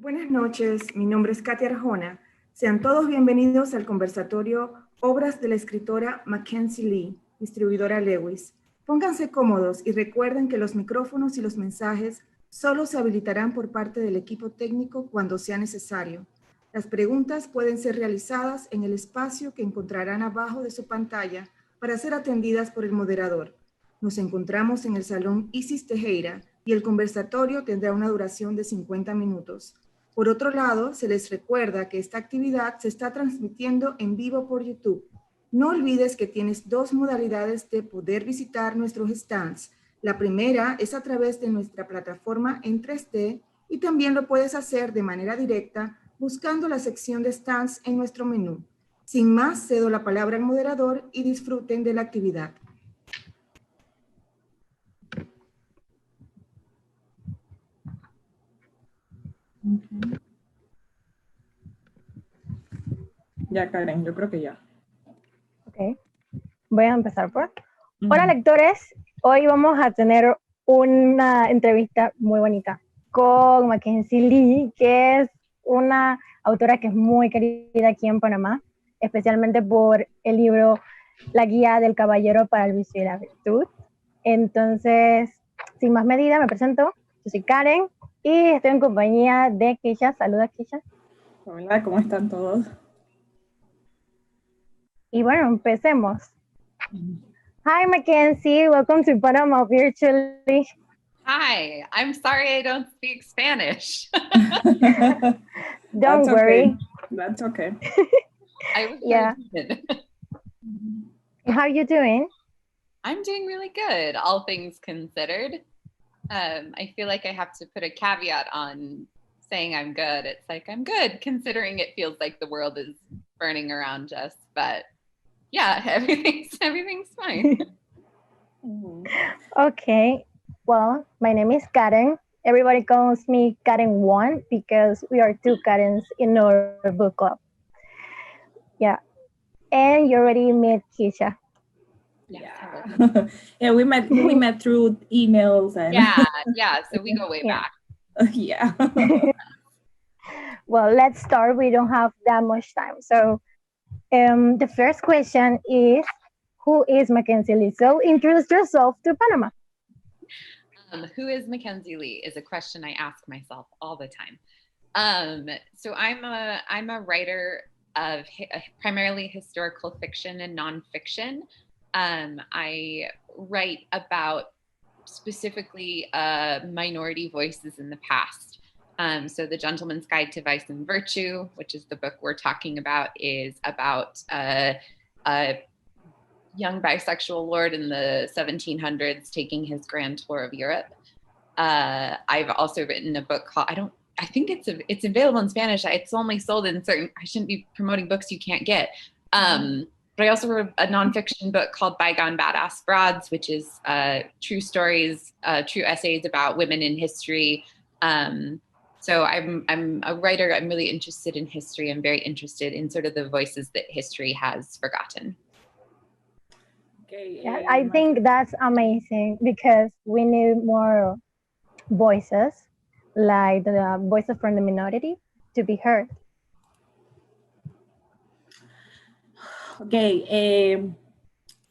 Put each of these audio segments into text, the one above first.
Buenas noches, mi nombre es Katia Arjona. Sean todos bienvenidos al conversatorio Obras de la escritora Mackenzie, Distribuidora Lewis. Pónganse cómodos y recuerden que los micrófonos y los mensajes solo se habilitarán por parte del equipo técnico cuando sea necesario. Las preguntas pueden ser realizadas en el espacio que encontrarán abajo de su pantalla para ser atendidas por el moderador. Nos encontramos en el Salón Tejeira y el conversatorio tendrá una duración de 50 minutos. Por otro lado, se les recuerda que esta actividad se está transmitiendo en vivo por YouTube. No olvides que tienes dos modalidades de poder visitar nuestros stands. La primera es a través de nuestra plataforma en 3D y también lo puedes hacer de manera directa buscando la sección de stands en nuestro menú. Sin más, cedo la palabra al moderador y disfruten de la actividad. Okay. Ya, Karen, yo creo que ya. Ok, voy a empezar por. Hola lectores, hoy vamos a tener una entrevista muy bonita con Mackenzie Lee, que es una autora que es muy querida aquí en Panamá, especialmente por el libro La Guía del Caballero para el Vicio y la Virtud. Entonces, sin más medida, me presento. Yo soy Karen y estoy en compañía de Keisha. Saluda, Keisha. Hola, ¿cómo están todos? Y bueno, empecemos. Hi, Mackenzie. Welcome to Panama virtually. Hi, I'm sorry I don't speak Spanish. Don't worry. That's okay. I was Yeah. How are you doing? I'm doing really good, all things considered. I feel like I have to put a caveat on saying I'm good. It's like, I'm good, considering it feels like the world is burning around us. But yeah, everything's fine. Okay. Well, my name is Karen. Everybody calls me Karen 1 because we are two Karens in our book club. Yeah. And you already met Keisha. Yeah. Yeah, we met through emails and yeah, so we go way back. Yeah. Well, let's start. We don't have that much time. So the first question is, who is Mackenzie Lee? So introduce yourself to Panama. Who is Mackenzie Lee is a question I ask myself all the time. So I'm a writer of primarily historical fiction and nonfiction. I write about specifically minority voices in the past. So The Gentleman's Guide to Vice and Virtue, which is the book we're talking about, is about a young bisexual lord in the 1700s taking his grand tour of Europe. I've also written a book called, I think it's available in Spanish. It's only sold in certain, I shouldn't be promoting books you can't get. But I also wrote a nonfiction book called Bygone Badass Broads, which is true stories, true essays about women in history. So I'm a writer. I'm really interested in history. I'm very interested in sort of the voices that history has forgotten. Okay, yeah, I think that's amazing because we need more voices, like the voices from the minority, to be heard. Okay,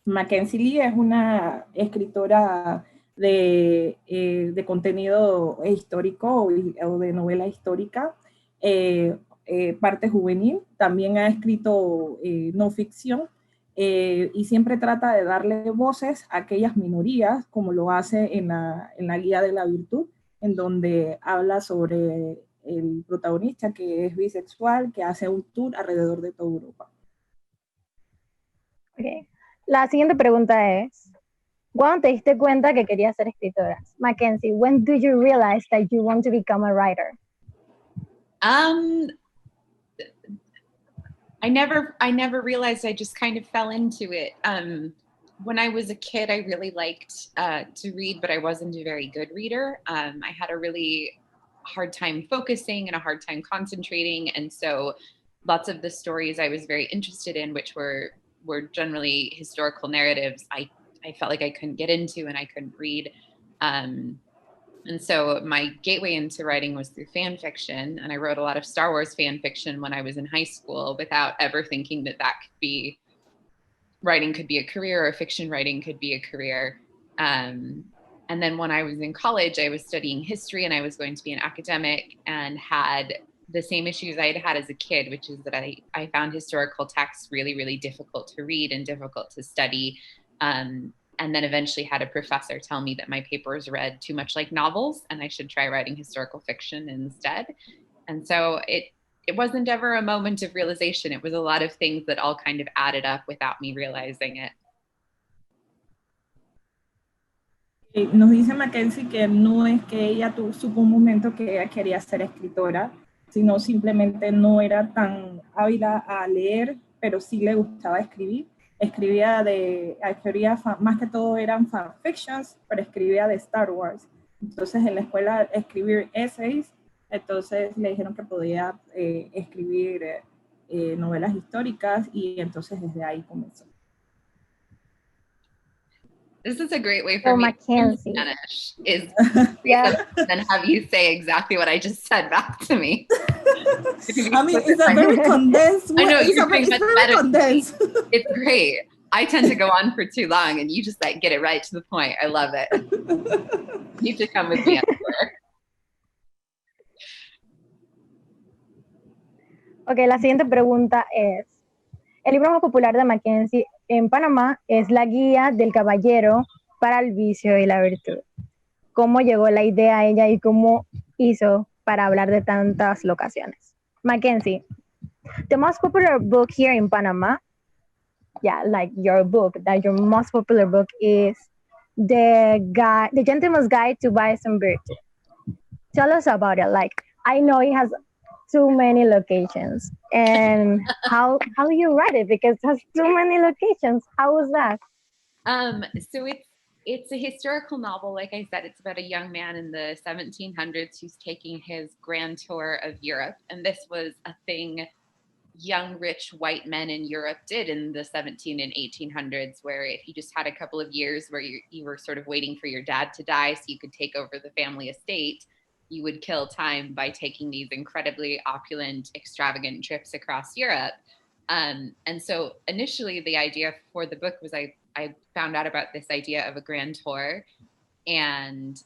Mackenzie Lee es una escritora de contenido histórico o de novela histórica, parte juvenil. También ha escrito no ficción. Y siempre trata de darle voces a aquellas minorías, como lo hace en la Guía de la Virtud, en donde habla sobre el protagonista que es bisexual, que hace un tour alrededor de toda Europa. Okay. La siguiente pregunta es, ¿cuándo te diste cuenta que querías ser escritora? Mackenzie, when did you realize that you want to become a writer? I never realized. I just kind of fell into it. When I was a kid, I really liked to read, but I wasn't a very good reader. I had a really hard time focusing and a hard time concentrating. And so lots of the stories I was very interested in, which were generally historical narratives, I felt like I couldn't get into and I couldn't read. And And so my gateway into writing was through fan fiction. And I wrote a lot of Star Wars fan fiction when I was in high school without ever thinking that writing could be a career, or fiction writing could be a career. And then when I was in college, I was studying history and I was going to be an academic, and had the same issues I had had as a kid, which is that I found historical texts really, really difficult to read and difficult to study. And then eventually had a professor tell me that my papers read too much like novels and I should try writing historical fiction instead. And so it wasn't ever a moment of realization. It was a lot of things that all kind of added up without me realizing it. Nos dice Mackenzie que no es que ella supo un momento que ella quería ser escritora, sino simplemente no era tan hábil a leer, pero sí le gustaba escribir. Escribía más que todo eran fanfictions, pero escribía de Star Wars. Entonces en la escuela escribir essays, entonces le dijeron que podía escribir novelas históricas, y entonces desde ahí comenzó. This is a great way for me to learn Spanish, is then have you say exactly what I just said back to me. I mean, it's a very condensed. I know, you're doing much better. Condensed. It's great. I tend to go on for too long, and you just like get it right to the point. I love it. You need to come with me everywhere. Ok, la siguiente pregunta es, el libro más popular de Mackenzie en Panamá es La Guía del Caballero para el Vicio y la Virtud. ¿Cómo llegó la idea a ella y cómo hizo para hablar de tantas locaciones? Mackenzie, the most popular book here in Panama, like your book, that your most popular book is The Gentleman's Guide to Vice and Virtue. Tell us about it. Like, I know it has too many locations, and how do you write it, because it has too many locations? How was that? So it's a historical novel. Like I said, it's about a young man in the 1700s who's taking his grand tour of Europe, and this was a thing young rich white men in Europe did in the 17 and 1800s, where if you just had a couple of years where you were sort of waiting for your dad to die so you could take over the family estate, you would kill time by taking these incredibly opulent, extravagant trips across Europe. And so initially the idea for the book was I found out about this idea of a grand tour, and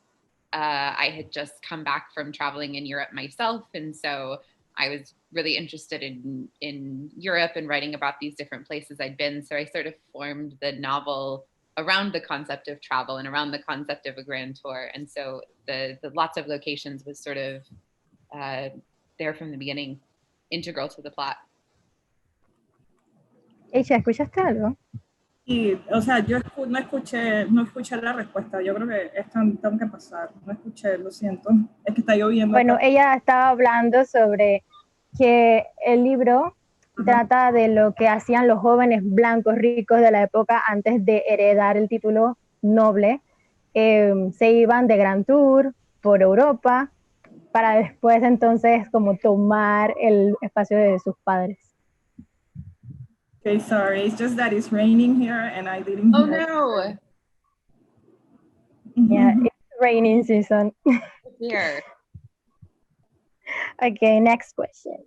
I had just come back from traveling in Europe myself. And so I was really interested in Europe and writing about these different places I'd been. So I sort of formed the novel around the concept of travel and around the concept of a grand tour. And so the lots of locations was sort of there from the beginning, integral to the plot. Echa, ¿escuchaste algo? Y, o sea, yo no escuché la respuesta. Yo creo que esto tengo que pasar. No escuché, lo siento. Es que está lloviendo. Bueno, acá. ella estaba hablando sobre que el libro trata de lo que hacían los jóvenes blancos ricos de la época antes de heredar el título noble. Se iban de gran tour por Europa para después entonces como tomar el espacio de sus padres. Okay, sorry. It's just that it's raining here and I didn't hear. Oh it. no. Yeah, it's raining season. Here. Okay, next question.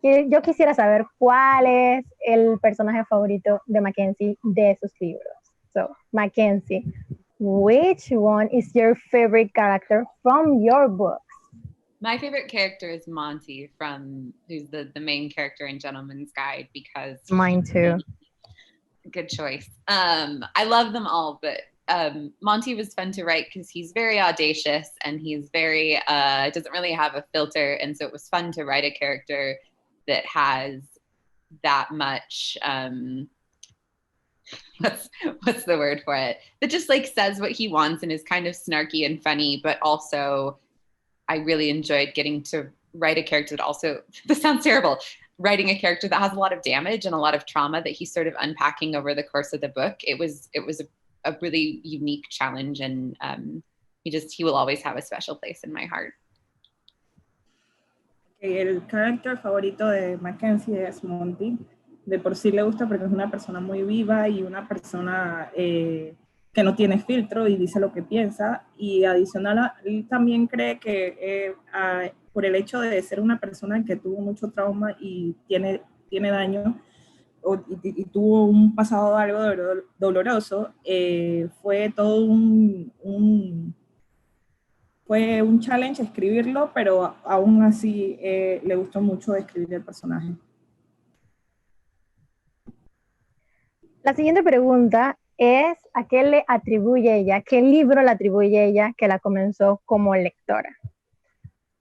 Yo quisiera saber cuál es el personaje favorito de Mackenzie de sus libros. So, Mackenzie, which one is your favorite character from your books? My favorite character is Monty, who's the main character in Gentleman's Guide, because mine too. Good choice. I love them all, but Monty was fun to write because he's very audacious and he's very doesn't really have a filter, and so it was fun to write a character that has that much what's the word for it, that just like says what he wants and is kind of snarky and funny, but also I really enjoyed getting to write a character that also, this sounds terrible, writing a character that has a lot of damage and a lot of trauma that he's sort of unpacking over the course of the book. It was a really unique challenge, and he will always have a special place in my heart. Okay, el character favorito de Mackenzie es Monty. de por sí le gusta porque es una persona muy viva y una persona que no tiene filtro y dice lo que piensa, y adicional, él también cree que por el hecho de ser una persona que tuvo mucho trauma y tiene daño, y tuvo un pasado algo doloroso, fue todo fue un challenge escribirlo, pero aún así le gustó mucho escribir el personaje. La siguiente pregunta es, ¿a qué le atribuye ella, qué libro le atribuye ella que la comenzó como lectora?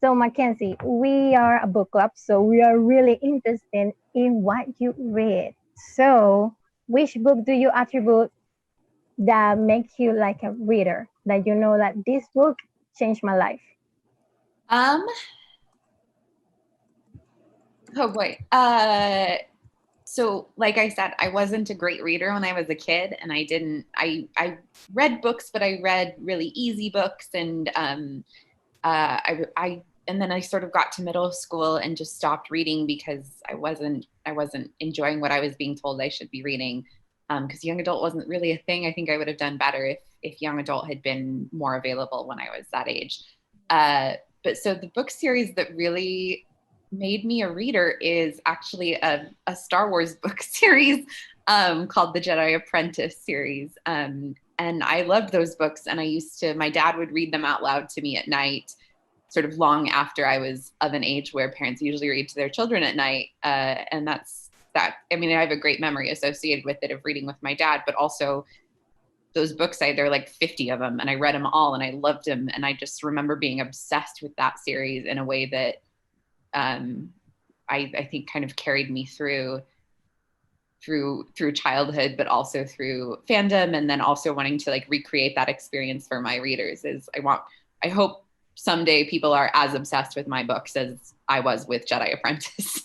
So Mackenzie, we are a book club, so we are really interested in what you read. So which book do you attribute that makes you like a reader, that you know that this book changed my life? Oh boy. So like I said, I wasn't a great reader when I was a kid, and I read books, but I read really easy books, and and then I sort of got to middle school and just stopped reading because I wasn't enjoying what I was being told I should be reading. Because young adult wasn't really a thing. I think I would have done better if young adult had been more available when I was that age. But so the book series that really made me a reader is actually a Star Wars book series called the Jedi Apprentice series. And I loved those books, and my dad would read them out loud to me at night, sort of long after I was of an age where parents usually read to their children at night. And that's that. I mean, I have a great memory associated with it of reading with my dad, but also those books, there are like 50 of them, and I read them all and I loved them. And I just remember being obsessed with that series in a way that I think kind of carried me through childhood, but also through fandom, and then also wanting to like recreate that experience for my readers. I hope someday people are as obsessed with my books as I was with Jedi Apprentice.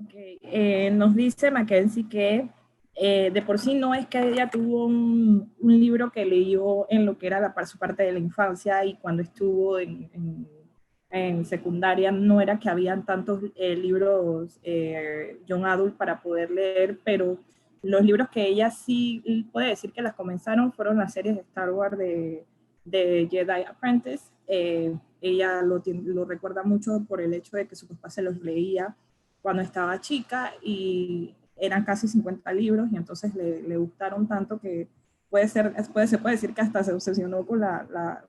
Okay. Nos dice Mackenzie que de por sí no es que ella tuvo un libro que leyó en lo que era su parte de la infancia, y cuando estuvo en secundaria no era que habían tantos libros young adult para poder leer, pero los libros que ella sí puede decir que las comenzaron fueron las series de Star Wars de Jedi Apprentice. Ella lo recuerda mucho por el hecho de que su papá se los leía cuando estaba chica, y eran casi 50 libros, y entonces le gustaron tanto que se puede decir que hasta se obsesionó con la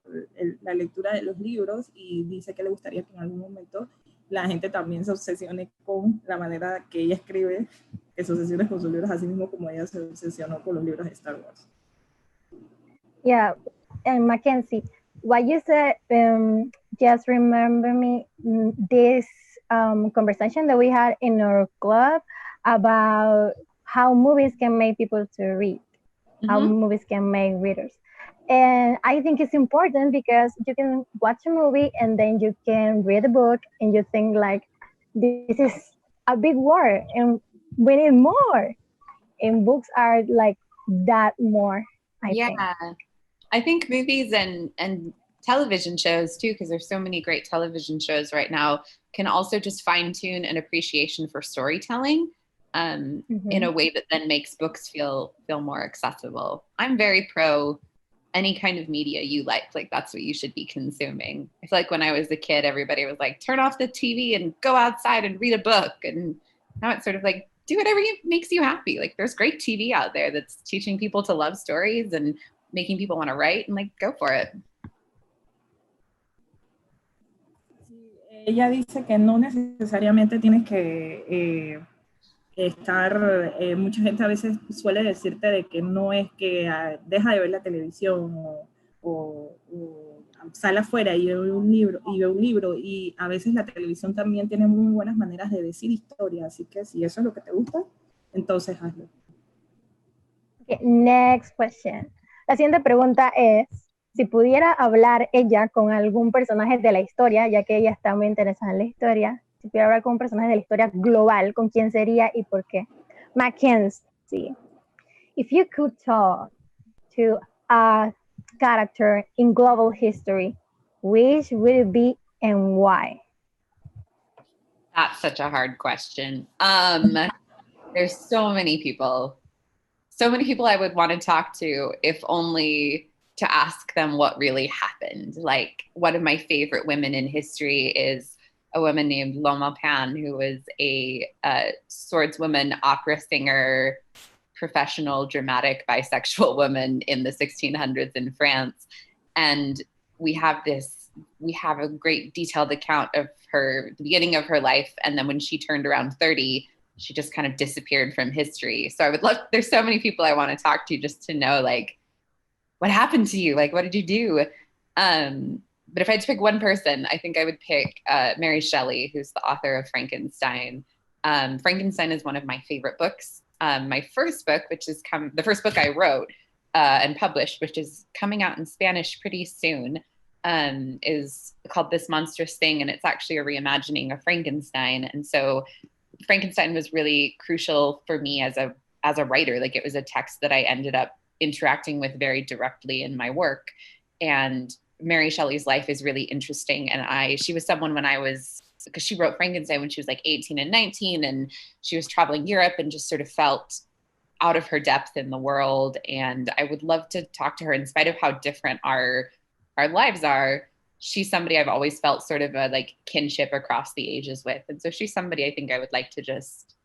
lectura de los libros, y dice que le gustaría que en algún momento la gente también se obsesione con la manera que ella escribe, que se obsesione con sus libros, así mismo como ella se obsesionó con los libros de Star Wars. Yeah, and Mackenzie, what you said just remember me this conversation that we had in our club about how movies can make people to read. How movies can make readers. And I think it's important because you can watch a movie and then you can read a book and you think like, this is a big word and we need more. And books are like that more, I think. I think movies and television shows too, because there's so many great television shows right now, can also just fine tune an appreciation for storytelling. In a way that then makes books feel more accessible. I'm very pro any kind of media you like that's what you should be consuming. I feel like when I was a kid, everybody was like, turn off the TV and go outside and read a book. And now it's sort of like, do whatever makes you happy. Like there's great TV out there that's teaching people to love stories and making people want to write, and like, go for it. Ella dice que no necesariamente tienes que mucha gente a veces suele decirte de que no es que deja de ver la televisión o sale afuera y ve un libro, y a veces la televisión también tiene muy buenas maneras de decir historia, así que si eso es lo que te gusta, entonces hazlo. Okay, next question. La siguiente pregunta es, si pudiera hablar ella con algún personaje de la historia, ya que ella está muy interesada en la historia, si pudiera hablar con un personaje de la historia global, ¿con quién sería y por qué? Mackenzie, if you could talk to a character in global history, which would it be and why? That's such a hard question. There's so many people I would want to talk to, if only to ask them what really happened. Like, one of my favorite women in history is a woman named Loma Pan, who was a swordswoman, opera singer, professional, dramatic, bisexual woman in the 1600s in France. And we have a great detailed account of the beginning of her life. And then when she turned around 30, she just kind of disappeared from history. So there's so many people I want to talk to just to know, like, what happened to you? Like, what did you do? But if I had to pick one person, I think I would pick Mary Shelley, who's the author of Frankenstein. Frankenstein is one of my favorite books. My first book, the first book I wrote and published, which is coming out in Spanish pretty soon, is called This Monstrous Thing, and it's actually a reimagining of Frankenstein. And so Frankenstein was really crucial for me as a writer. Like, it was a text that I ended up interacting with very directly in my work. And Mary Shelley's life is really interesting. And she was someone because she wrote Frankenstein when she was like 18 and 19, and she was traveling Europe and just sort of felt out of her depth in the world. And I would love to talk to her. In spite of how different our lives are, she's somebody I've always felt sort of a like kinship across the ages with. And so she's somebody I think I would like to just,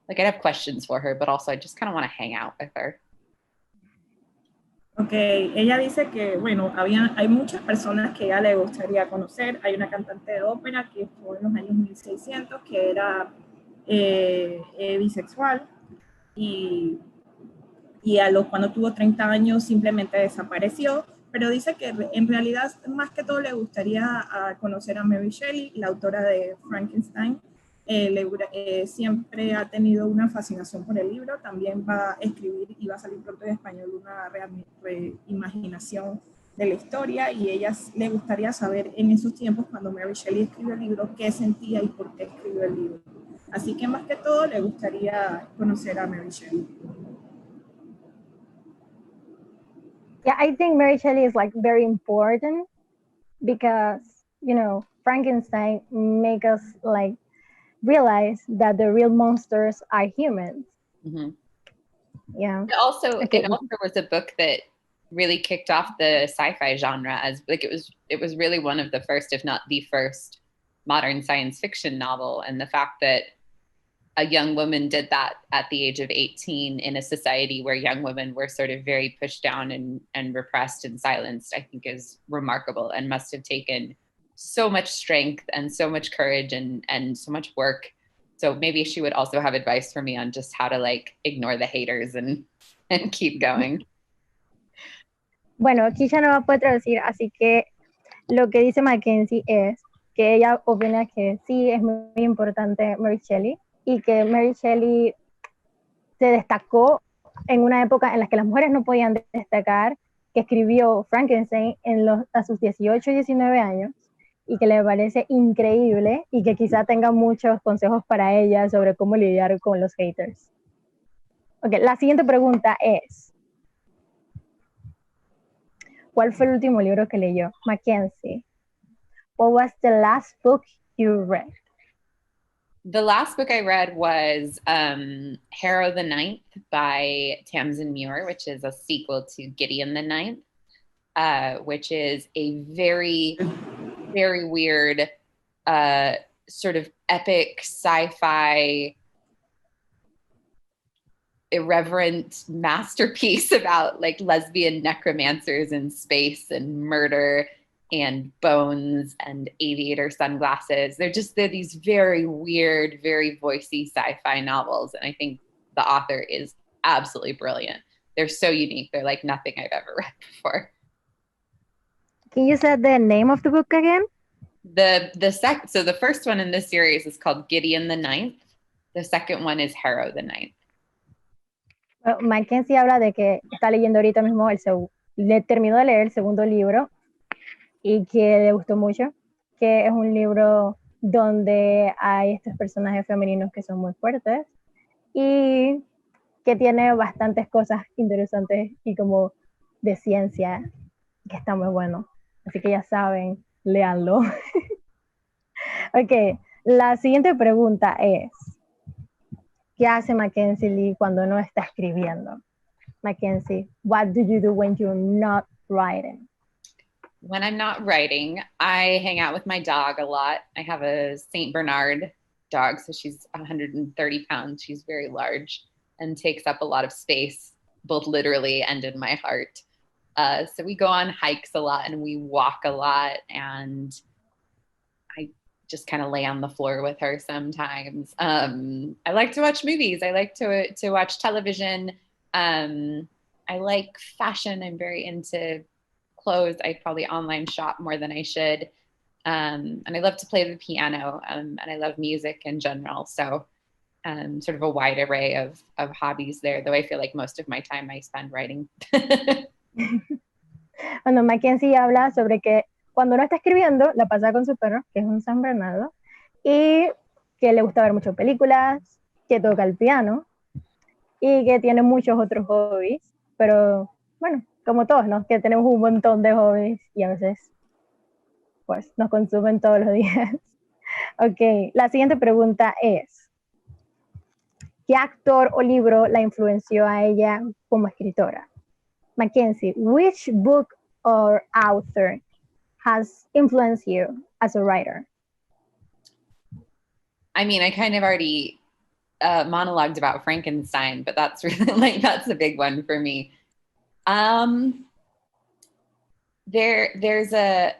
like, I'd have questions for her, but also I just kind of want to hang out with her. Ok, ella dice que, bueno, hay muchas personas que ella le gustaría conocer. Hay una cantante de ópera que fue en los años 1600, que era bisexual, y cuando tuvo 30 años simplemente desapareció, pero dice que en realidad más que todo le gustaría conocer a Mary Shelley, la autora de Frankenstein. Siempre ha tenido una fascinación por el libro. También va a escribir y va a salir pronto en español una reimaginación de la historia, y ella le gustaría saber en esos tiempos, cuando Mary Shelley escribió el libro, qué sentía y por qué escribió el libro. Así que más que todo le gustaría conocer a Mary Shelley. Yeah, I think Mary Shelley is like very important because, you know, Frankenstein make us like realize that the real monsters are humans. Mm-hmm. Yeah. It also was a book that really kicked off the sci-fi genre, as like it was really one of the first, if not the first, modern science fiction novel. And the fact that a young woman did that at the age of 18 in a society where young women were sort of very pushed down and repressed and silenced, I think is remarkable, and must have taken so much strength and so much courage and so much work. So maybe she would also have advice for me on just how to like ignore the haters and keep going. Bueno, aquí ya no va a poder traducir, así que lo que dice Mackenzie es que ella opina que sí es muy importante Mary Shelley, y que Mary Shelley se destacó en una época en la que las mujeres no podían destacar, que escribió Frankenstein a sus 18 y 19 años, y que le parece increíble, y que quizá tenga muchos consejos para ella sobre cómo lidiar con los haters. Ok, la siguiente pregunta es, ¿cuál fue el último libro que leyó? Mackenzie, what was the last book you read? The last book I read was Harrow the Ninth by Tamsin Muir, which is a sequel to Gideon the Ninth, which is a very, very weird sort of epic sci-fi irreverent masterpiece about like lesbian necromancers in space and murder and bones and aviator sunglasses. They're these very weird, very voicey sci-fi novels. And I think the author is absolutely brilliant. They're so unique. They're like nothing I've ever read before. Can you say the name of the book again? So the first one in this series is called Gideon the Ninth. The second one is Harrow the Ninth. Well, Mackenzie habla de que está leyendo ahorita mismo le terminó de leer el segundo libro y que le gustó mucho, que es un libro donde hay estos personajes femeninos que son muy fuertes y que tiene bastantes cosas interesantes y como de ciencia, que está muy bueno. Así que ya saben, léanlo. Ok, La siguiente pregunta es, ¿qué hace Mackenzie Lee cuando no está escribiendo? Mackenzie, what do you do when you're not writing? When I'm not writing, I hang out with my dog a lot. I have a Saint Bernard dog, so she's 130 pounds. She's very large and takes up a lot of space, both literally and in my heart. So we go on hikes a lot and we walk a lot, and I just kind of lay on the floor with her sometimes. I like to watch movies. I like to watch television. I like fashion. I'm very into clothes. I probably online shop more than I should. And I love to play the piano, and I love music in general. So sort of a wide array of hobbies there, though I feel like most of my time I spend writing. Cuando Mackenzie habla sobre que cuando no está escribiendo, la pasa con su perro, que es un San Bernardo, y que le gusta ver muchas películas, que toca el piano, y que tiene muchos otros hobbies, pero bueno, como todos, ¿no? Que tenemos un montón de hobbies y a veces pues nos consumen todos los días. Ok, la siguiente pregunta es, ¿qué actor o libro la influenció a ella como escritora? Mackenzie, which book or author has influenced you as a writer? I mean, I kind of already monologued about Frankenstein, but that's really like, that's a big one for me. There's a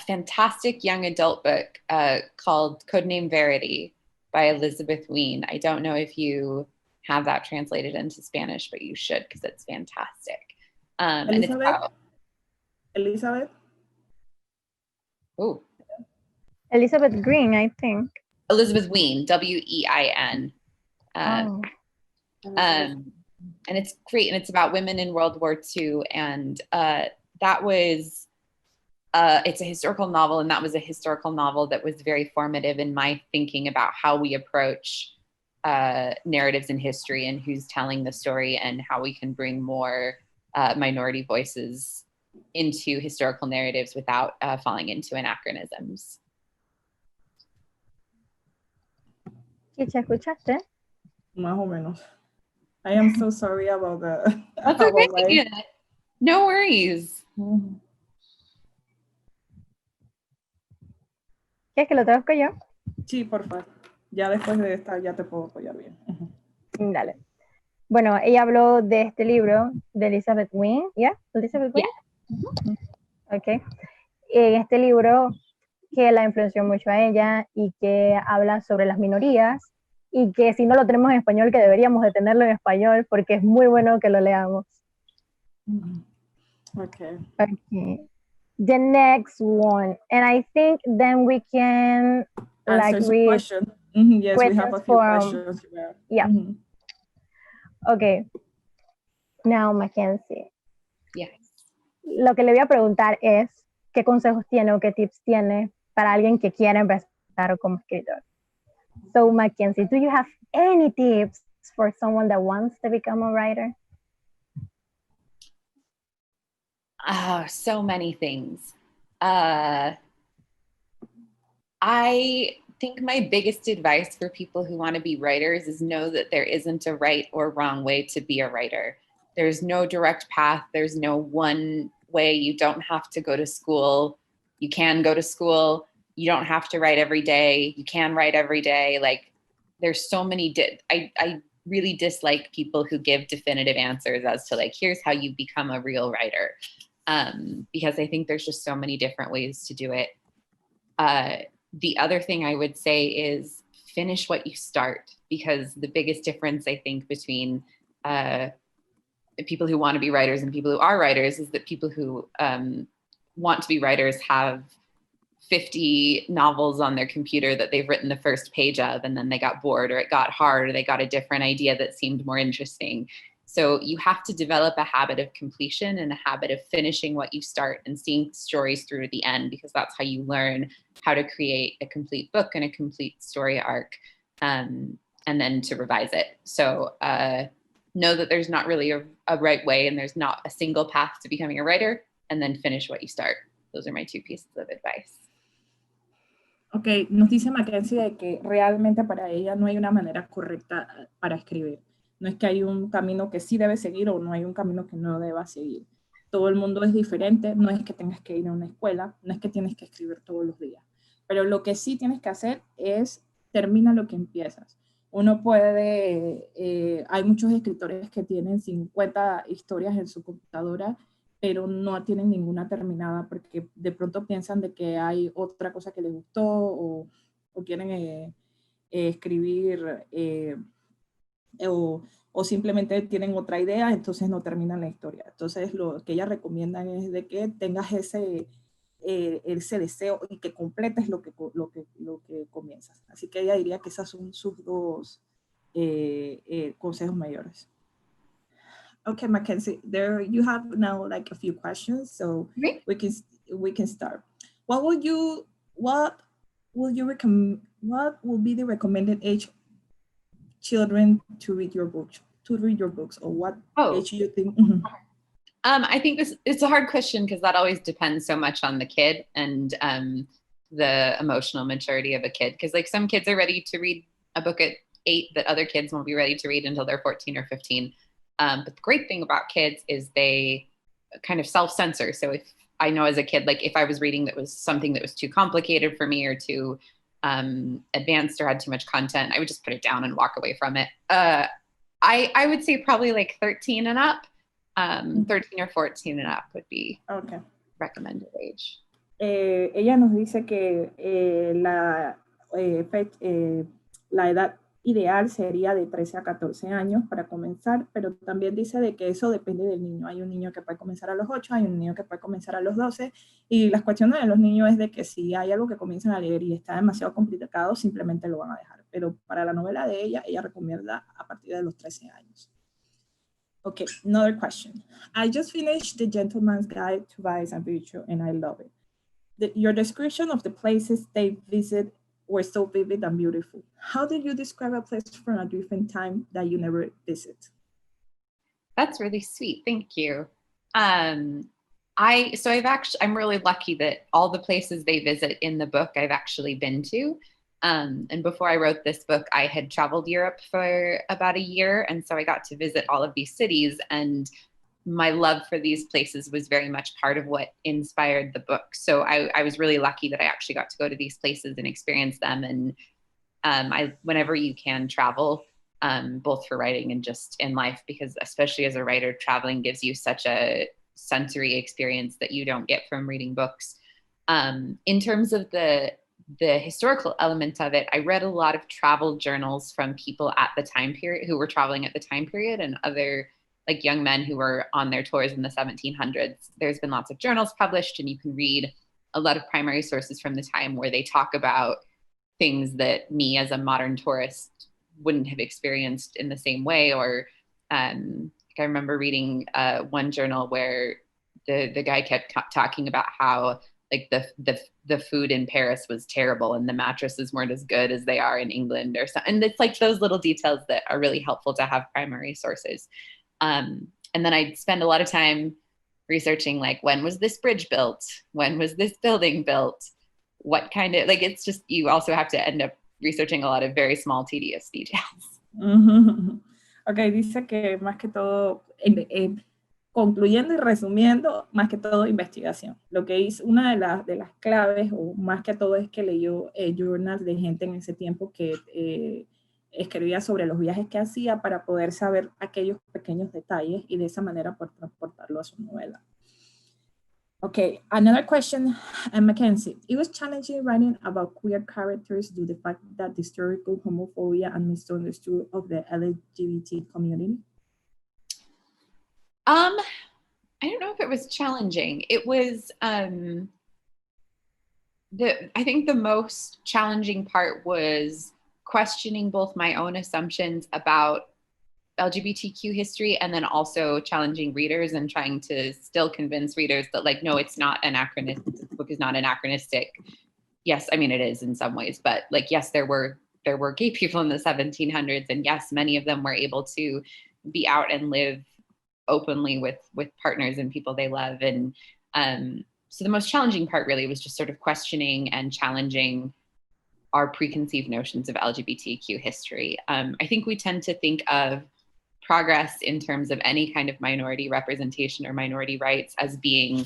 fantastic young adult book called Codename Verity by Elizabeth Wein. I don't know if you have that translated into Spanish, but you should, because it's fantastic. And it's about Elizabeth? Oh, Elizabeth Green, I think. Elizabeth Wein, W-E-I-N. And it's great, and it's about women in World War II, and that was it's a historical novel, and that was a historical novel that was very formative in my thinking about how we approach narratives in history and who's telling the story, and how we can bring more minority voices into historical narratives without falling into anachronisms. Chicha, ¿escuchaste? Más o menos. I am so sorry about that. That's okay. No worries. ¿Quieres que lo traduzca yo? Sí, por favor. Ya después de esta ya te puedo apoyar bien. Dale. Bueno, ella habló de este libro de Elizabeth Wein, ¿ya? Elizabeth Wein. Yeah. Ok. En este libro que la influenció mucho a ella y que habla sobre las minorías, y que si no lo tenemos en español, que deberíamos de tenerlo en español porque es muy bueno que lo leamos. Okay. Okay. The next one, and I think then we can answer some read question. Yes, we have a few questions. Yeah. Okay. Now, Mackenzie. Yes. Lo que le voy a preguntar es, ¿qué consejos tiene o qué tips tiene para alguien que quiera empezar como escritor? So, Mackenzie, do you have any tips for someone that wants to become a writer? So many things. I think my biggest advice for people who want to be writers is know that there isn't a right or wrong way to be a writer. There's no direct path. There's no one way. You don't have to go to school. You can go to school. You don't have to write every day. You can write every day. Like, there's so many, I really dislike people who give definitive answers as to like, here's how you become a real writer. Because I think there's just so many different ways to do it. The other thing I would say is finish what you start, because the biggest difference I think between people who want to be writers and people who are writers is that people who want to be writers have 50 novels on their computer that they've written the first page of, and then they got bored, or it got hard, or they got a different idea that seemed more interesting. So you have to develop a habit of completion and a habit of finishing what you start and seeing stories through to the end, because that's how you learn how to create a complete book and a complete story arc, and then to revise it. So know that there's not really a right way, and there's not a single path to becoming a writer, and then finish what you start. Those are my two pieces of advice. Ok, nos dice Mackenzie de que realmente para ella no hay una manera correcta para escribir. No es que hay un camino que sí debe seguir o no hay un camino que no deba seguir. Todo el mundo es diferente, no es que tengas que ir a una escuela, no es que tienes que escribir todos los días. Pero lo que sí tienes que hacer es termina lo que empiezas. Uno puede, hay muchos escritores que tienen 50 historias en su computadora, pero no tienen ninguna terminada porque de pronto piensan de que hay otra cosa que les gustó o quieren escribir o simplemente tienen otra idea, entonces no terminan la historia. Entonces lo que ellas recomiendan es de que tengas ese deseo y que completes lo que comienzas. Así que ella diría que esas son sus dos consejos mayores. Okay, Mackenzie, there you have now like a few questions, so Okay. we can start. What will you recommend? What will be the recommended age children to read your books? Or what age do you think? Mm-hmm. I think it's a hard question because that always depends so much on the kid and the emotional maturity of a kid. Because like some kids are ready to read a book at 8 that other kids won't be ready to read until they're 14 or 15. But the great thing about kids is they kind of self-censor. So if I know as a kid, like if I was reading that was something that was too complicated for me or too advanced or had too much content, I would just put it down and walk away from it. I would say probably like 13 and up. 13 or 14 and up would be okay. Recommended age. Ella nos dice que la edad ideal sería de 13 a 14 años para comenzar, pero también dice de que eso depende del niño. Hay un niño que puede comenzar a los 8, hay un niño que puede comenzar a los 12, y las cuestiones de los niños es de que si hay algo que comienzan a leer y está demasiado complicado, simplemente lo van a dejar. Pero para la novela de ella recomienda a partir de los 13 años. Okay, another question. I just finished The Gentleman's Guide to Vice and Virtue, and I love it. Your description of the places they visit were so vivid and beautiful. How did you describe a place from a different time that you never visit? That's really sweet. Thank you. I'm really lucky that all the places they visit in the book I've actually been to. And before I wrote this book, I had traveled Europe for about a year. And so I got to visit all of these cities, and my love for these places was very much part of what inspired the book. So I was really lucky that I actually got to go to these places and experience them. And whenever you can travel, both for writing and just in life, because especially as a writer, traveling gives you such a sensory experience that you don't get from reading books. In terms of the historical element of it, I read a lot of travel journals from people at the time period who were traveling at the time period, and other like young men who were on their tours in the 1700s. There's been lots of journals published, and you can read a lot of primary sources from the time where they talk about things that me as a modern tourist wouldn't have experienced in the same way. Or I remember reading one journal where the guy kept talking about how like the food in Paris was terrible and the mattresses weren't as good as they are in England or something. And it's like those little details that are really helpful to have primary sources. And then I'd spend a lot of time researching, like, when was this bridge built? When was this building built? What kind of, like, it's just, you also have to end up researching a lot of very small, tedious details. Mm-hmm. Okay, dice que más que todo, concluyendo y resumiendo, más que todo investigación. Lo que hizo, una de las claves, o más que todo, es que leyó journals de gente en ese tiempo que escribía sobre los viajes que hacía para poder saber aquellos pequeños detalles y de esa manera poder transportarlo a su novela. Okay, another question, Mackenzie. It was challenging writing about queer characters due to the fact that the historical homophobia and misunderstood of the LGBT community. I don't know if it was challenging. It was, I think the most challenging part was questioning both my own assumptions about LGBTQ history, and then also challenging readers and trying to still convince readers that, like, no, it's not anachronistic. This book is not anachronistic. Yes, I mean, it is in some ways, but like, yes, there were gay people in the 1700s, and yes, many of them were able to be out and live openly with partners and people they love. And so the most challenging part really was just sort of questioning and challenging our preconceived notions of LGBTQ history. I think we tend to think of progress in terms of any kind of minority representation or minority rights as being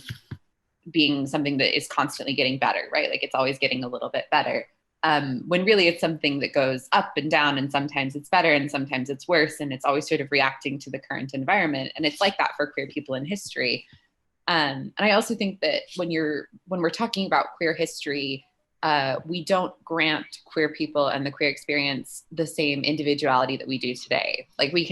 something that is constantly getting better, right? Like it's always getting a little bit better. When really it's something that goes up and down, and sometimes it's better and sometimes it's worse, and it's always sort of reacting to the current environment. And it's like that for queer people in history. And I also think that when we're talking about queer history, we don't grant queer people and the queer experience the same individuality that we do today. Like when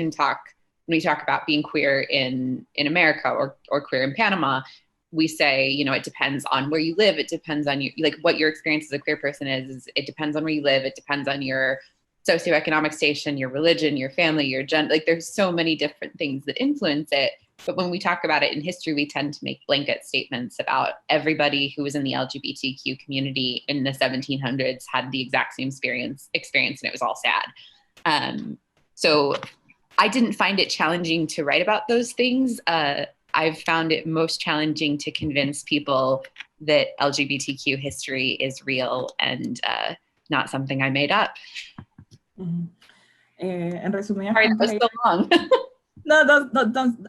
we talk about being queer in America or queer in Panama, we say, you know, it depends on where you live. It depends on you, like what your experience as a queer person is. It depends on where you live. It depends on your socioeconomic station, your religion, your family, your gender. Like there's so many different things that influence it. But when we talk about it in history, we tend to make blanket statements about everybody who was in the LGBTQ community in the 1700s had the exact same experience, and it was all sad. So I didn't find it challenging to write about those things. I've found it most challenging to convince people that LGBTQ history is real and not something I made up. En resumidas Sorry, that was so long. No,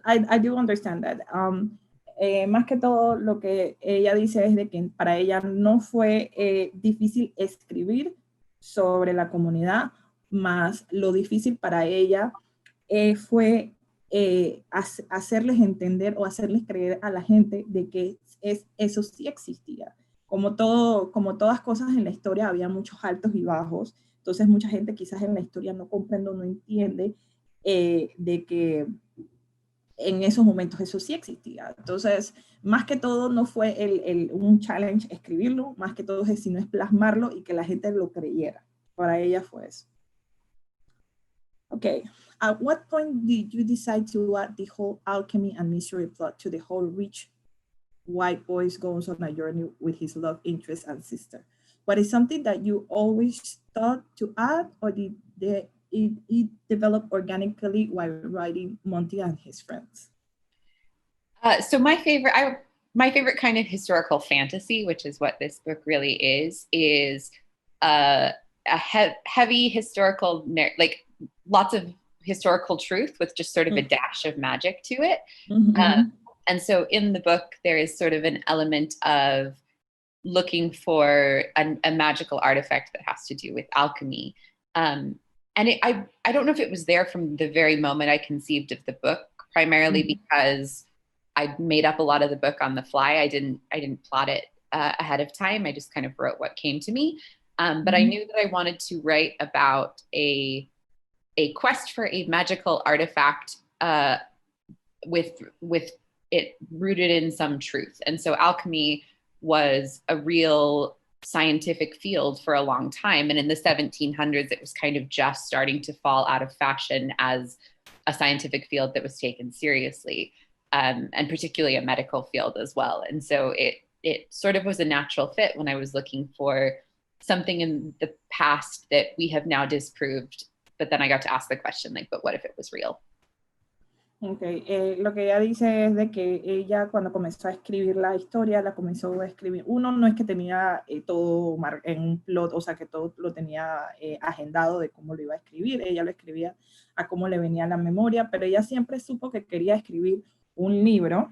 I do understand that. Más que todo, lo que ella dice es de que para ella no fue difícil escribir sobre la comunidad, más lo difícil para ella fue hacerles entender o hacerles creer a la gente de que eso sí existía. Como todas cosas en la historia, había muchos altos y bajos. Entonces, mucha gente quizás en la historia no comprende o no entiende de que en esos momentos eso sí existía. Entonces, más que todo no fue un challenge escribirlo, más que todo sino es plasmarlo y que la gente lo creyera. Para ella fue eso. Okay, at what point did you decide to add the whole alchemy and mystery plot to the whole rich white boy goes on a journey with his love interest and sister? Was it something that you always thought to add, or did it develop organically while writing Monty and his friends? So my favorite kind of historical fantasy, which is what this book really is a heavy historical, like lots of historical truth with just sort of a dash of magic to it. Mm-hmm. And so in the book, there is sort of an element of looking for a magical artifact that has to do with alchemy. And I don't know if it was there from the very moment I conceived of the book, primarily because I made up a lot of the book on the fly. I didn't plot it ahead of time. I just kind of wrote what came to me. But I knew that I wanted to write about a quest for a magical artifact with it rooted in some truth. And so alchemy was a real scientific field for a long time. And in the 1700s, it was kind of just starting to fall out of fashion as a scientific field that was taken seriously, and particularly a medical field as well. And so it sort of was a natural fit when I was looking for something in the past that we have now disproved. But then I got to ask the question, like, but what if it was real? Okay. Lo que ella dice es de que ella cuando comenzó a escribir la historia, la comenzó a escribir, uno no es que tenía todo en un plot, o sea que todo lo tenía agendado de cómo lo iba a escribir, ella lo escribía a cómo le venía a la memoria, pero ella siempre supo que quería escribir un libro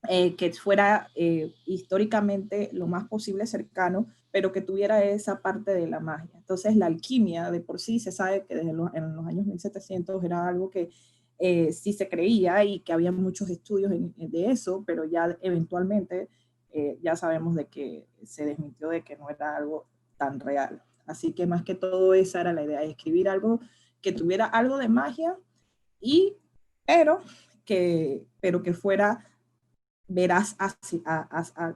que fuera históricamente lo más posible cercano, pero que tuviera esa parte de la magia. Entonces la alquimia de por sí se sabe que en los años 1700 era algo que sí se creía y que había muchos estudios de eso, pero ya eventualmente ya sabemos de que se desmintió de que no era algo tan real. Así que más que todo esa era la idea, de escribir algo que tuviera algo de magia, pero que fuera veraz a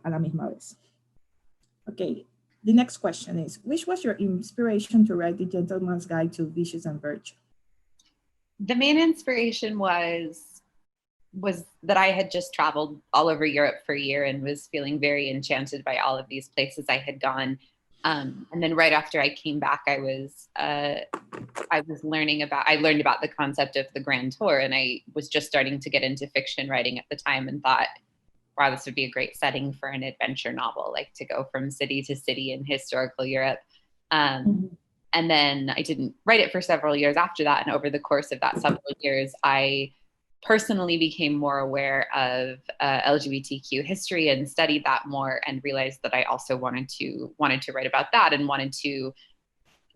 la misma vez. Okay, the next question is, which was your inspiration to write The Gentleman's Guide to Vicious and Virtue? The main inspiration was that I had just traveled all over Europe for a year and was feeling very enchanted by all of these places I had gone. And then right after I came back, I learned about the concept of the Grand Tour, and I was just starting to get into fiction writing at the time and thought, wow, this would be a great setting for an adventure novel, like to go from city to city in historical Europe. And then I didn't write it for several years after that. And over the course of that several years, I personally became more aware of LGBTQ history and studied that more, and realized that I also wanted to write about that and wanted to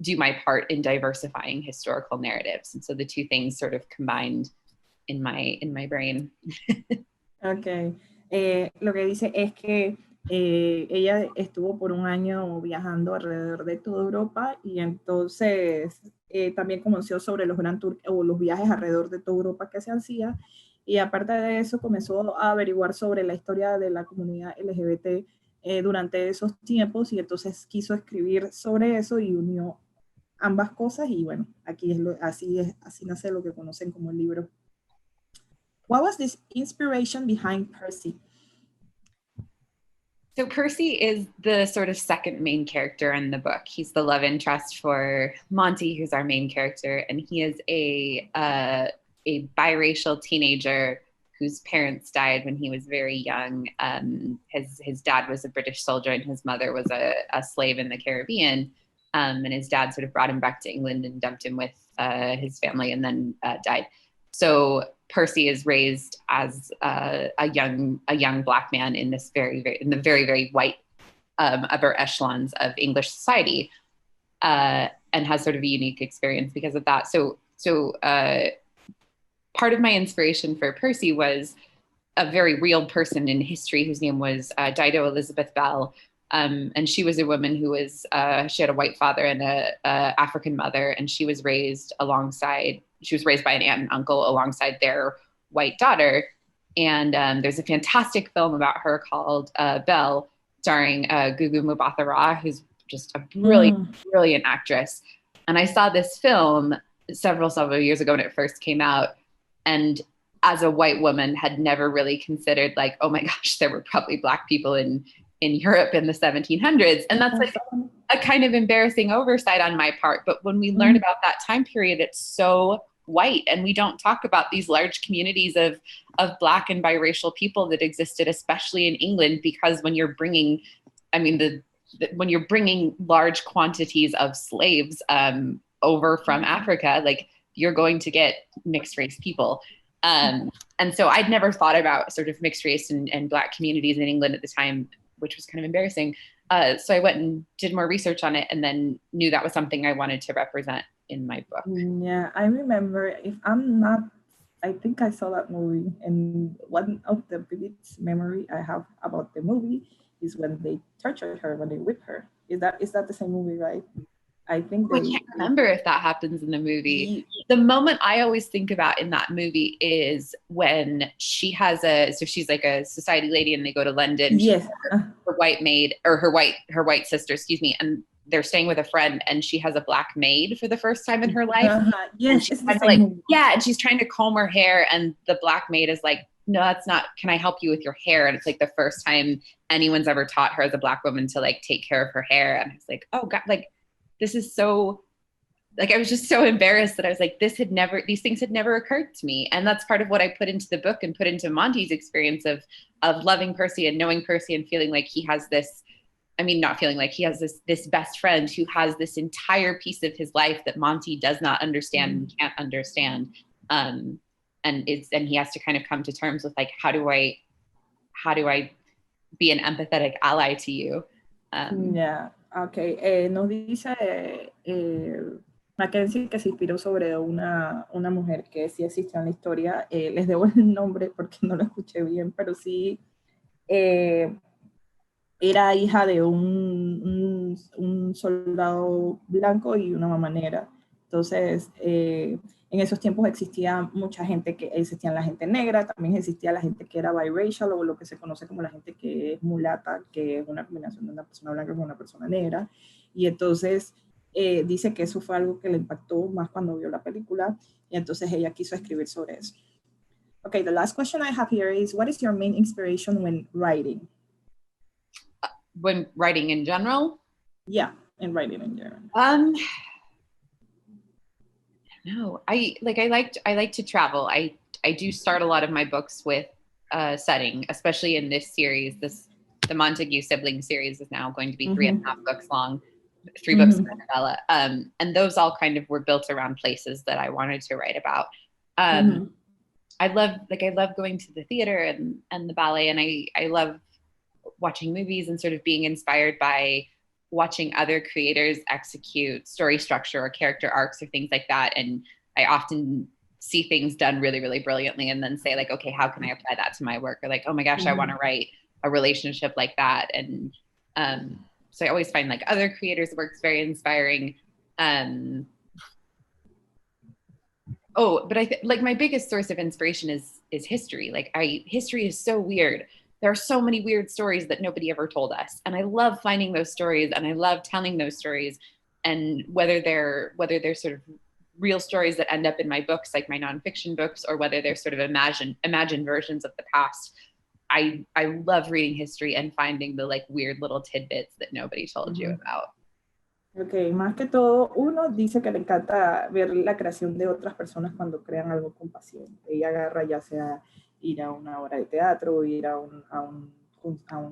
do my part in diversifying historical narratives. And so the two things sort of combined in my brain. Okay. Lo que dice es que ella estuvo por un año viajando alrededor de toda Europa, y entonces también conoció sobre los Grand Tours o los viajes alrededor de toda Europa que se hacía, y aparte de eso comenzó a averiguar sobre la historia de la comunidad LGBT durante esos tiempos, y entonces quiso escribir sobre eso y unió ambas cosas, y bueno, aquí así nace lo que conocen como el libro. What was this inspiration behind Percy? So Percy is the sort of second main character in the book. He's the love interest for Monty, who's our main character, and he is a biracial teenager whose parents died when he was very young. His dad was a British soldier and his mother was a slave in the Caribbean, and his dad sort of brought him back to England and dumped him with his family, and then died. So Percy is raised as a young Black man in this in the very white upper echelons of English society, and has sort of a unique experience because of that. So part of my inspiration for Percy was a very real person in history whose name was Dido Elizabeth Bell. And she was a woman who was, she had a white father and a African mother, and she was raised by an aunt and uncle alongside their white daughter. And there's a fantastic film about her called Belle, starring Gugu Mbatha-Raw, who's just a brilliant actress. And I saw this film several years ago when it first came out, and as a white woman had never really considered, like, oh my gosh, there were probably Black people in Europe in the 1700s. And that's like a kind of embarrassing oversight on my part. But when we learn about that time period, it's so white, and we don't talk about these large communities of Black and biracial people that existed, especially in England, because when you're bringing, when you're bringing large quantities of slaves over from Africa, like, you're going to get mixed race people. And so I'd never thought about sort of mixed race and Black communities in England at the time, which was kind of embarrassing. So I went and did more research on it, and then knew that was something I wanted to represent in my book. Yeah, I remember, I think I saw that movie, and one of the vivid memory I have about the movie is when they tortured her, when they whipped her. Is that the same movie, right? I think I can't remember if that happens in the movie. The moment I always think about in that movie is when she's like a society lady, and they go to London. Yes. Her white maid, or her white sister, excuse me, and they're staying with a friend, and she has a Black maid for the first time in her life. Yes, and she's trying to comb her hair, and the Black maid is like, no, that's not, can I help you with your hair? And it's like the first time anyone's ever taught her as a Black woman to like take care of her hair. And I was like, oh God, like, this is so, like, I was just so embarrassed that I was like, these things had never occurred to me. And that's part of what I put into the book and put into Monty's experience of loving Percy and knowing Percy and feeling like he has this, not feeling like he has this best friend who has this entire piece of his life that Monty does not understand and can't understand. And he has to kind of come to terms with, like, how do I be an empathetic ally to you? Yeah. Okay, nos dice Mackenzie que se inspiró sobre una mujer que sí existió en la historia. Les debo el nombre porque no lo escuché bien, pero sí era hija de un soldado blanco y una mamá negra. Entonces, en esos tiempos existía mucha gente, existía la gente negra, también existía la gente que era biracial, o lo que se conoce como la gente que es mulata, que es una combinación de una persona blanca con una persona negra. Y entonces dice que eso fue algo que le impactó más cuando vio la película, y entonces ella quiso escribir sobre eso. Okay, the last question I have here is, what is your main inspiration when writing? When writing in general? Yeah, in writing in general. No, I like to travel. I do start a lot of my books with a setting, especially in this series. The Montague sibling series is now going to be 3.5 books long. 3 books of novella. And those all kind of were built around places that I wanted to write about. I love going to the theater and the ballet, and I love watching movies and sort of being inspired by watching other creators execute story structure or character arcs or things like that. And I often see things done really, really brilliantly and then say like, okay, how can I apply that to my work? Or like, oh my gosh, I want to write a relationship like that. And so I always find like other creators' works very inspiring. But like my biggest source of inspiration is history. Like history is so weird. There are so many weird stories that nobody ever told us. And I love finding those stories and I love telling those stories. And whether they're sort of real stories that end up in my books, like my nonfiction books, or whether they're sort of imagined versions of the past, I love reading history and finding the like weird little tidbits that nobody told you about. Ok, más que todo, uno dice que le encanta ver la creación de otras personas cuando crean algo con pasión. Ella agarra ya sea ir a una obra de teatro, ir a un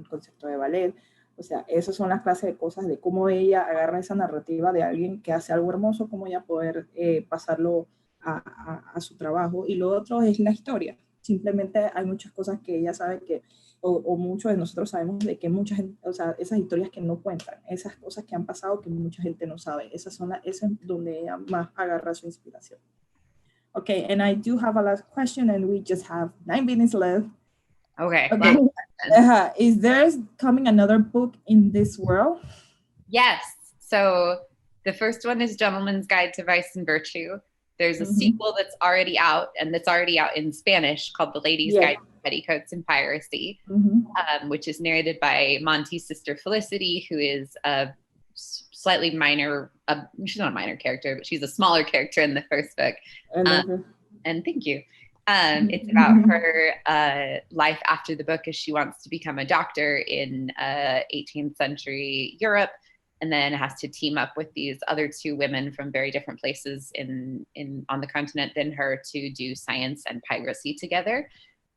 concierto de ballet. O sea, esas son las clases de cosas de cómo ella agarra esa narrativa de alguien que hace algo hermoso, cómo ella poder pasarlo a su trabajo. Y lo otro es la historia. Simplemente hay muchas cosas que ella sabe que, o muchos de nosotros sabemos de que mucha gente, o sea, esas historias que no cuentan, esas cosas que han pasado que mucha gente no sabe, esa es donde ella más agarra su inspiración. Okay, and I do have a last question and we just have 9 minutes left. Okay. Is there coming another book in this world? Yes. So the first one is Gentleman's Guide to Vice and Virtue. There's a sequel that's already out, and that's already out in Spanish, called The Lady's Guide to Petticoats and Piracy, which is narrated by Monty's sister Felicity, who is a slightly minor, she's not a minor character, but she's a smaller character in the first book. And thank you. It's about her life after the book as she wants to become a doctor in 18th century Europe, and then has to team up with these other 2 women from very different places on the continent than her to do science and piracy together.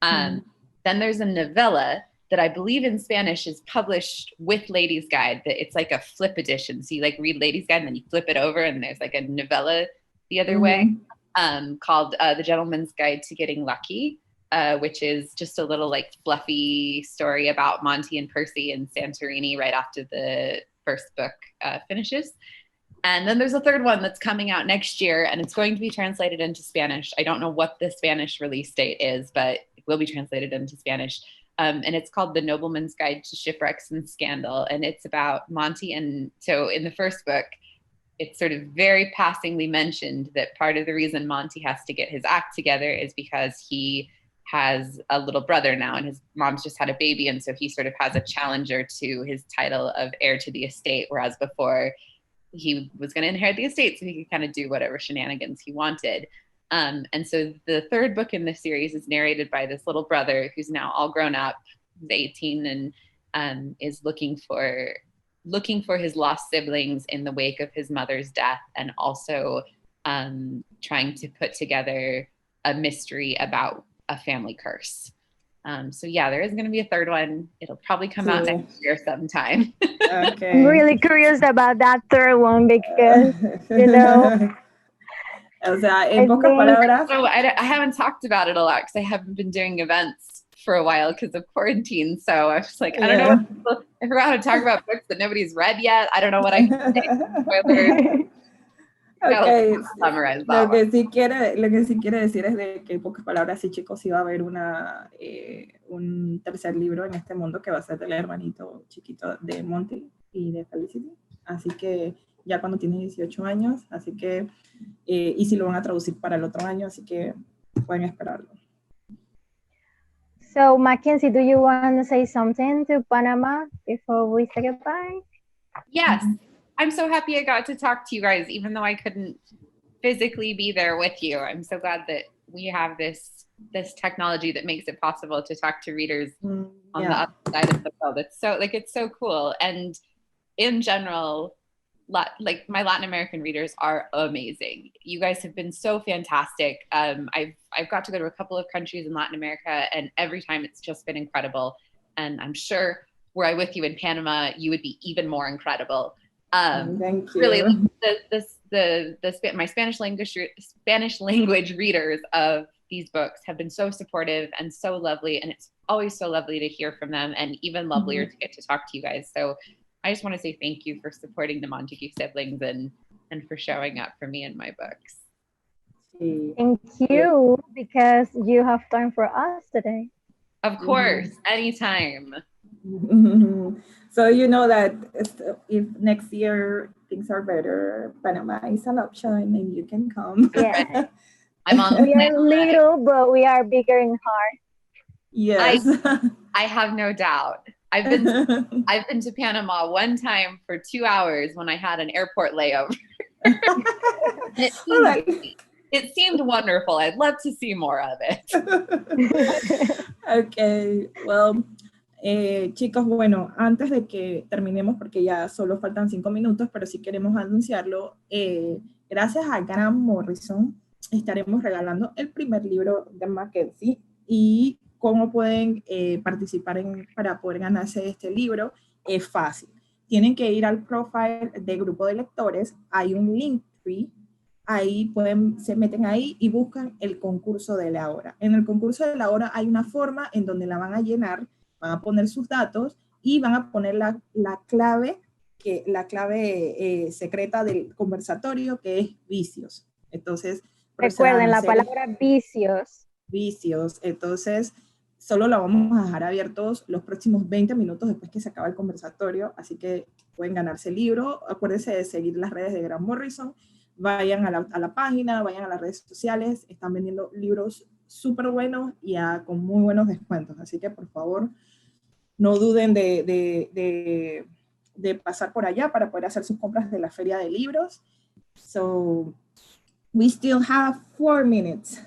Then there's a novella that I believe in Spanish is published with Lady's Guide. That it's like a flip edition. So you like read Lady's Guide and then you flip it over and there's like a novella the other way, called The Gentleman's Guide to Getting Lucky, which is just a little like fluffy story about Monty and Percy and Santorini right after the first book finishes. And then there's a third one that's coming out next year, and it's going to be translated into Spanish. I don't know what the Spanish release date is, but it will be translated into Spanish. And it's called The Nobleman's Guide to Shipwrecks and Scandal. And it's about Monty. And so in the first book, it's sort of very passingly mentioned that part of the reason Monty has to get his act together is because he has a little brother now, and his mom's just had a baby. And so he sort of has a challenger to his title of heir to the estate, whereas before he was going to inherit the estate so he could kind of do whatever shenanigans he wanted. And so the third book in this series is narrated by this little brother who's now all grown up, he's 18, and is looking for his lost siblings in the wake of his mother's death, and also trying to put together a mystery about a family curse. So yeah, there is going to be a third one. It'll probably come out next year sometime. Okay. I'm really curious about that third one because, you know. O sea, en pocas palabras. So I haven't talked about it a lot because I haven't been doing events for a while because of quarantine. So I was like, I don't know. I forgot how to talk about books that nobody's read yet. I don't know what I can say. Okay. Lo que sí quiere decir es de que en pocas palabras sí, chicos, sí va a haber un tercer libro en este mundo que va a ser del hermanito chiquito de Monty y de Felicity. Así que ya cuando tiene 18 años, así que y si lo van a traducir para el otro año, así que pueden esperarlo. So, Mackenzie, do you want to say something to Panama before we say goodbye? Yes. I'm so happy I got to talk to you guys, even though I couldn't physically be there with you. I'm so glad that we have this technology that makes it possible to talk to readers on the other side of the world. It's so cool. And in general, like my Latin American readers are amazing. You guys have been so fantastic. I've got to go to a couple of countries in Latin America, and every time it's just been incredible. And I'm sure were I with you in Panama, you would be even more incredible. Thank you. Really, my Spanish language readers of these books have been so supportive and so lovely, and it's always so lovely to hear from them, and even lovelier to get to talk to you guys. So I just want to say thank you for supporting the Montague siblings and for showing up for me and my books. Thank you, because you have time for us today. Of course, anytime. So you know that if next year things are better, Panama is an option and you can come. Yeah. I'm on. We are little, but we are bigger in heart. Yes. I have no doubt. I've been to Panama one time for 2 hours when I had an airport layover. It seemed wonderful. I'd love to see more of it. Okay, well, chicos, bueno, antes de que terminemos, porque ya solo faltan 5 minutos, pero sí queremos anunciarlo, gracias a Grant Morrison estaremos regalando el primer libro de Mackenzie. Y cómo pueden participar para poder ganarse este libro es fácil. Tienen que ir al profile de grupo de lectores, hay un link tree, ahí se meten ahí y buscan el concurso de la hora. En el concurso de la hora hay una forma en donde la van a llenar, van a poner sus datos y van a poner la clave secreta del conversatorio, que es vicios. Entonces, recuerden la palabra vicios. Vicios, entonces solo lo vamos a dejar abiertos los próximos 20 minutos después que se acaba el conversatorio, así que pueden ganarse el libro. Acuérdense de seguir las redes de Grant Morrison, vayan a la página, vayan a las redes sociales, están vendiendo libros súper buenos y con muy buenos descuentos, así que por favor no duden de pasar por allá para poder hacer sus compras de la feria de libros. So we still have 4 minutes.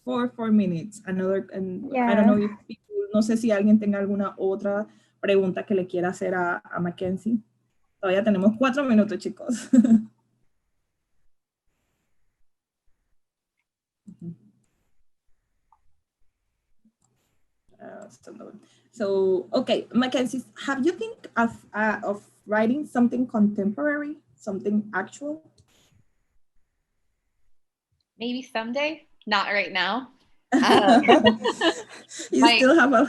4 minutes. Another, yeah. I don't know if people, no sé si alguien tenga alguna otra pregunta que le quiera hacer a Mackenzie. Todavía tenemos 4 minutos, chicos. So, okay, Mackenzie, have you think of writing something contemporary, something actual? Maybe someday. Not right now. You still have a...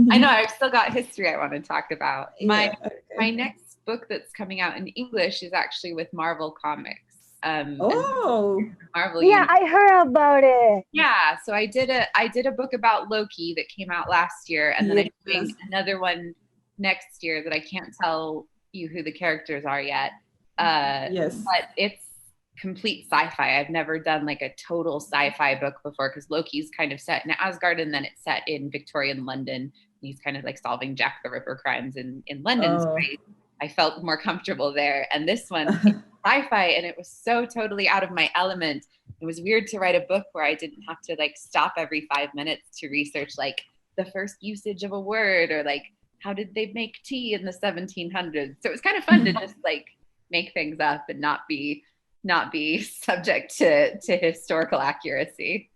I know, I've still got history I want to talk about. My next book that's coming out in English is actually with Marvel Comics. Marvel Universe. I heard about it. Yeah, so I did a book about Loki that came out last year, and then I'm doing another one next year that I can't tell you who the characters are yet. But it's complete sci-fi. I've never done like a total sci-fi book before, because Loki's kind of set in Asgard and then it's set in Victorian London. He's kind of like solving Jack the Ripper crimes in London. So I felt more comfortable there. And this one is sci-fi, and it was so totally out of my element. It was weird to write a book where I didn't have to like stop every 5 minutes to research like the first usage of a word, or like how did they make tea in the 1700s. So it was kind of fun to just like make things up and not be subject to historical accuracy.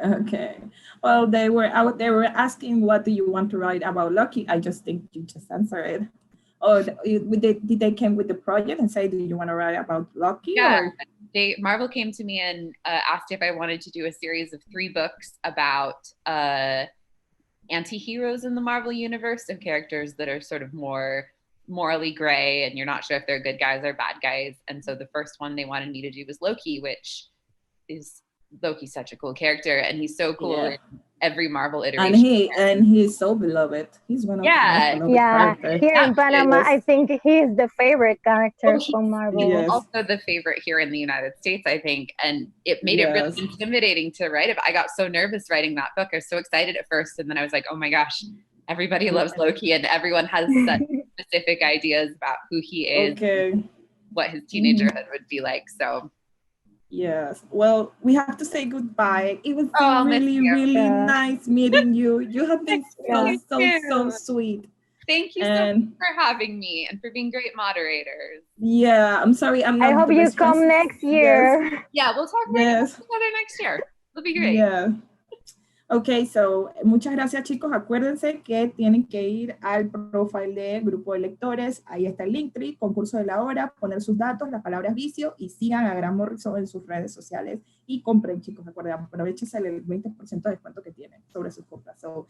Okay. Well, they were asking, what do you want to write about Loki? I just think you just answered it. Oh, did they came with the project and say, do you want to write about Loki? Yeah, Marvel came to me and asked if I wanted to do a series of 3 books about anti-heroes in the Marvel universe, of characters that are sort of more morally gray and you're not sure if they're good guys or bad guys. And so the first one they wanted me to do was Loki, which is Loki's such a cool character, and he's so cool in every Marvel iteration. And he's so beloved. He's one of the most beloved characters. Here in Panama, I think he's the favorite character from Marvel. He's also the favorite here in the United States, I think, and it made it really intimidating to write it. I got so nervous writing that book. I was so excited at first, and then I was like, oh my gosh, everybody loves Loki, and everyone has such specific ideas about who he is, what his teenagerhood would be like. So yes, well, we have to say goodbye. It was really nice meeting you. You have been so sweet. Thank you so much for having me and for being great moderators. Yeah, I'm sorry. I hope you come next year. Yeah, we'll talk together next year. It'll be great. Yeah. Ok, so, muchas gracias chicos. Acuérdense que tienen que ir al profile de Grupo de Lectores. Ahí está el Linktree, concurso de la hora, poner sus datos, las palabras vicio y sigan a Gran Morrison en sus redes sociales y compren, chicos. Aprovechense el 20% de descuento que tienen sobre sus compras. So,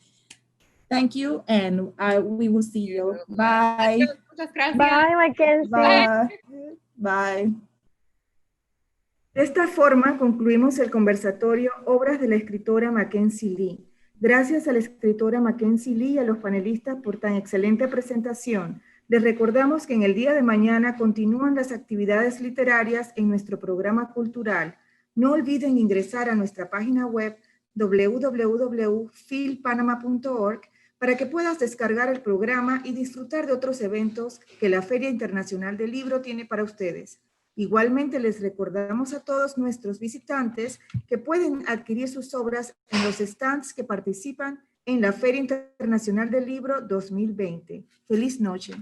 thank you and we will see you. Bye. Muchas gracias. Bye, Mackenzie. Bye. Bye. De esta forma concluimos el conversatorio Obras de la escritora Mackenzie Lee. Gracias a la escritora Mackenzie Lee y a los panelistas por tan excelente presentación. Les recordamos que en el día de mañana continúan las actividades literarias en nuestro programa cultural. No olviden ingresar a nuestra página web www.filpanama.org para que puedas descargar el programa y disfrutar de otros eventos que la Feria Internacional del Libro tiene para ustedes. Igualmente les recordamos a todos nuestros visitantes que pueden adquirir sus obras en los stands que participan en la Feria Internacional del Libro 2020. ¡Feliz noche!